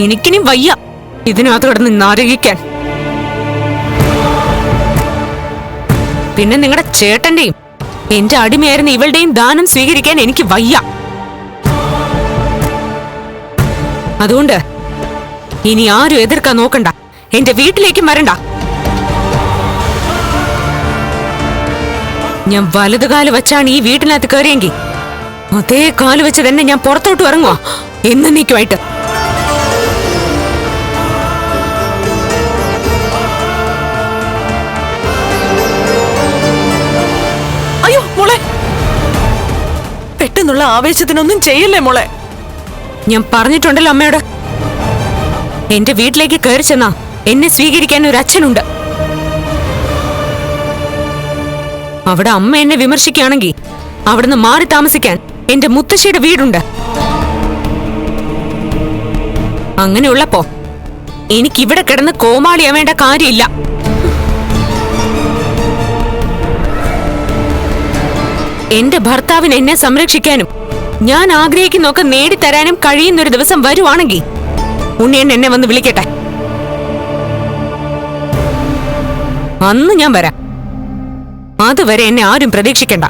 എനിക്കിനി വയ്യ ഇതിനകത്ത് കിടന്ന് നാരകിക്കാൻ. പിന്നെ നിങ്ങളുടെ ചേട്ടന്റെയും എന്റെ അടിമയായിരുന്ന ഇവളുടെയും ദാനം സ്വീകരിക്കാൻ എനിക്ക് വയ്യ. അതുകൊണ്ട് ഇനി ആരും എതിർക്കാൻ നോക്കണ്ട, എന്റെ വീട്ടിലേക്കും വരണ്ട. ഞാൻ വലതുകാല് വെച്ചാണ് ഈ വീട്ടിനകത്ത് കയറിയെങ്കിൽ അതേ കാല് വെച്ച് തന്നെ ഞാൻ പുറത്തോട്ട് ഇറങ്ങുക എന്നേക്കുമായിട്ട്. അയ്യോ മോളെ, പെട്ടെന്നുള്ള ആവേശത്തിനൊന്നും ചെയ്യല്ലേ മോളെ. ഞാൻ പറഞ്ഞിട്ടുണ്ടല്ലോ അമ്മയോട്, എന്റെ വീട്ടിലേക്ക് കയറി ചെന്നാ എന്നെ സ്വീകരിക്കാൻ ഒരു അച്ഛനുണ്ട്. അവിടെ അമ്മ എന്നെ വിമർശിക്കുകയാണെങ്കിൽ അവിടുന്ന് മാറി താമസിക്കാൻ എന്റെ മുത്തശ്ശിയുടെ വീടുണ്ട്. അങ്ങനെയുള്ളപ്പോ എനിക്കിവിടെ കിടന്ന് കോമാളിയാവേണ്ട കാര്യമില്ല. എന്റെ ഭർത്താവിന് എന്നെ സംരക്ഷിക്കാനും ഞാൻ ആഗ്രഹിക്കുന്നൊക്കെ നേടിത്തരാനും കഴിയുന്നൊരു ദിവസം വരുവാണെങ്കിൽ ഉണ്ണിയൻ എന്നെ വന്ന് വിളിക്കട്ടെ. അന്ന് ഞാൻ വരാം. അതുവരെ എന്നെ ആരും പ്രതീക്ഷിക്കണ്ട.